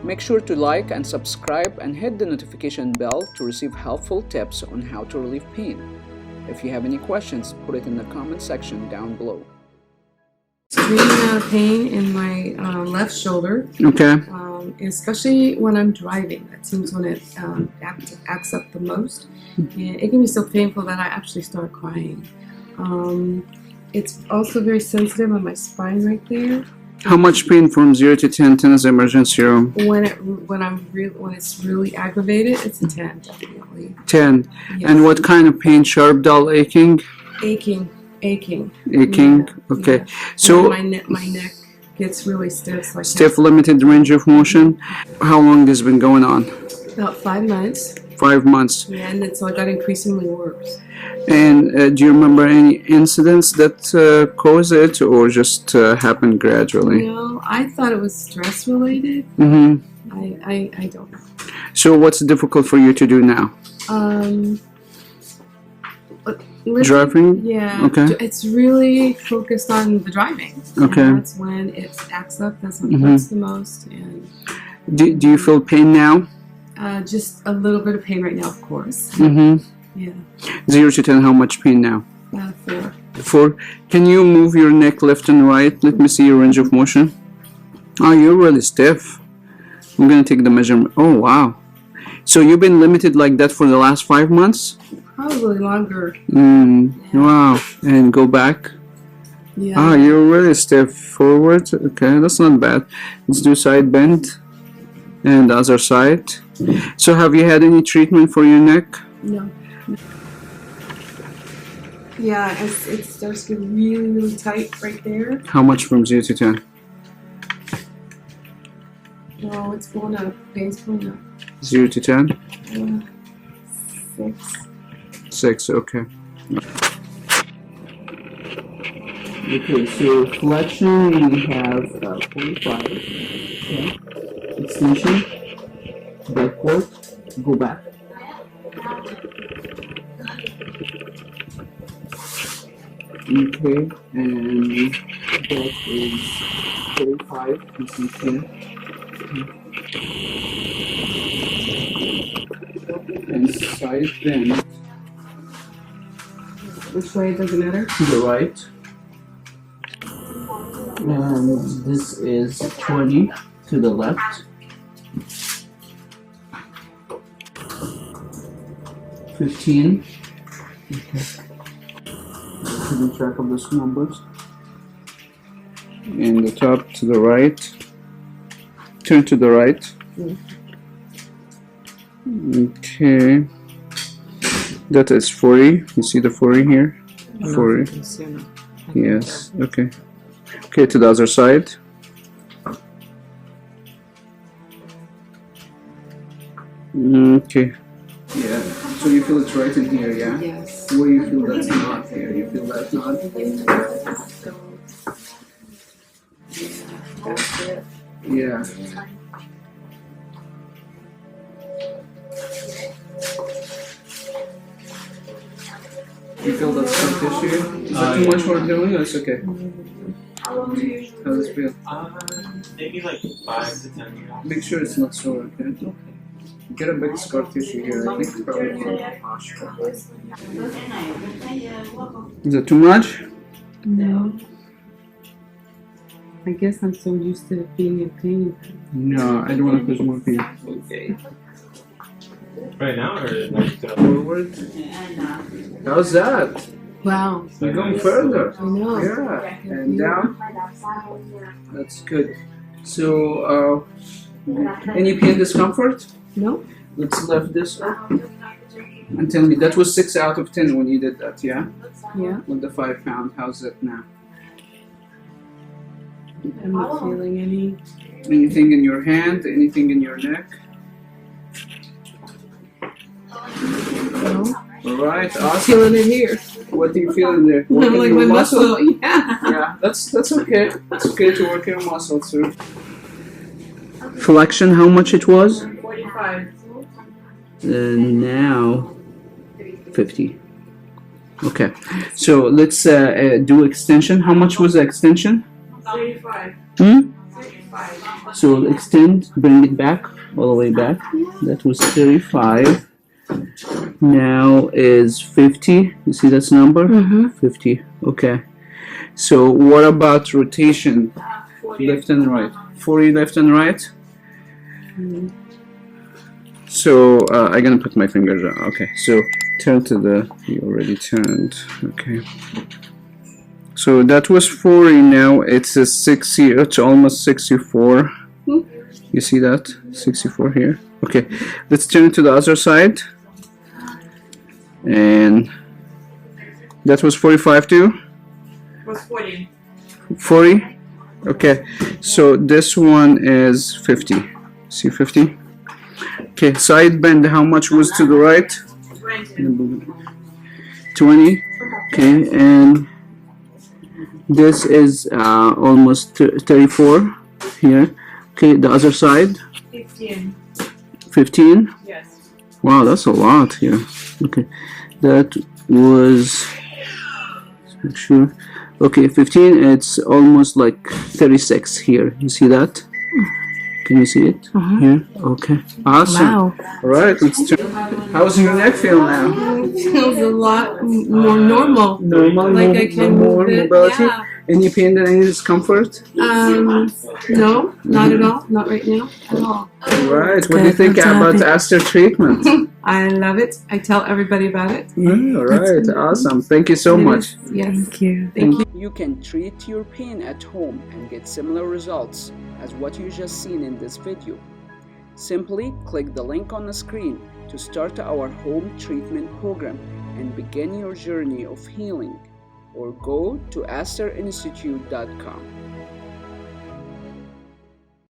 Make sure to like and subscribe and hit the notification bell to receive helpful tips on how to relieve pain. If you have any questions, put it in the comment section down below. Extreme pain in my left shoulder. Okay. Especially when I'm driving. That seems when it acts up the most. And it can be so painful that I actually start crying. It's also very sensitive on my spine right there. How much pain from 0 to 10? 10 is emergency room. When it's really aggravated, it's a 10 definitely. 10. Yes. And what kind of pain? Sharp, dull, aching? Aching. Yeah. Okay. Yeah. So my neck gets really stiff. Like stiff, limited range of motion. How long has been going on? about 5 months. 5 months. Yeah, and it got increasingly worse. And do you remember any incidents that caused it, or just happened gradually? No, I thought it was stress related. I don't know. So what's difficult for you to do now? Driving? Yeah. Okay. It's really focused on the driving. Okay. And that's when it acts up. That's when it hurts the most. And do you feel pain now? just a little bit of pain right now, of course. Yeah. 0 to 10, how much pain now? 4. 4. Can you move your neck left and right? Let me see your range of motion. Oh, you're really stiff. I'm gonna take the measurement. Oh, wow. So you've been limited like that for the last 5 months? Probably longer. Yeah. Wow. And go back. Yeah. Ah, you're really stiff. Forward. Okay, that's not bad. Let's do side bend. And the other side. So have you had any treatment for your neck? No. Yeah, it starts to get really, really tight right there. How much from 0 to 10? Oh, it's going up. Pain's going up. 0 to 10? 6. 6, okay. Okay, so flexion we have 45. Okay. Extension. Backward. Go back. Okay, and that is 45. This is here. And side bend. Which way, doesn't matter? To the right. And this is 20 to the left. 15. Okay. Keeping track of those numbers. And the top to the right. Turn to the right. Okay. That is 40. You see the 40 here? 40. Yes. Okay. Okay, to the other side. Okay. Yeah. So you feel it's right in here, yeah? Yes. Where you feel that's not here? You feel that's not? Yeah. You feel that's scar tissue? Is that too much work doing? It's okay. How long do you usually How does it feel? maybe like 5 to 10 years. Make sure it's not sore, okay? Get a big scar tissue here. I think it's probably Is that too much? No. I guess I'm so used to it being in pain. No, I don't want to cause more pain. Okay. Right now or like Forward. How's that? Wow. You're going further. I know. Yeah. And down. That's good. So, any pain discomfort? No. Let's lift this up. And tell me, that was 6 out of 10 when you did that, yeah? Yeah. With the 5 pound. How's it now? I'm not feeling any. Anything in your hand? Anything in your neck? No. Alright, awesome. Feeling it here. What do you feel in there? Working Like your my muscle. Yeah. Yeah, that's okay. It's okay to work your muscles too. Flexion, how much it was? 45. Now 50. Okay, so let's do extension. How much was the extension? 35. Hmm? So extend, bring it back, all the way back. That was 35. Now is 50. You see that's number? 50. Okay. So what about rotation? Left and right. 40 left and right. So I'm gonna put my fingers on. Okay. So turn to the. You already turned. Okay. So that was 40. Now it's a 60. It's almost 64. You see that? 64 here. Okay. Let's turn to the other side. And that was 45 too. Was 40. 40. Okay. So this one is 50. See 50. Okay. Side bend. How much was to the right? 20. 20. Okay. And this is almost 34 here. Okay, the other side 15. 15. Yes. Wow, that's a lot here. Okay, that was, let's make sure. Okay, 15. It's almost like 36 here. You see that? Can you see it here? Okay, awesome. Wow. All right, let's turn. How's your neck feel now? It feels a lot more normal. Normal, Like I can more move it. mobility. Yeah. Any pain and any discomfort? No, not at all. Not right now at all. Right. What do you think about the ASTR treatment? I love it. I tell everybody about it. All right. Awesome. Thank you so much. Yes. Thank you. Thank you. You can treat your pain at home and get similar results as what you just seen in this video. Simply click the link on the screen to start our home treatment program and begin your journey of healing, or go to asterinstitute.com.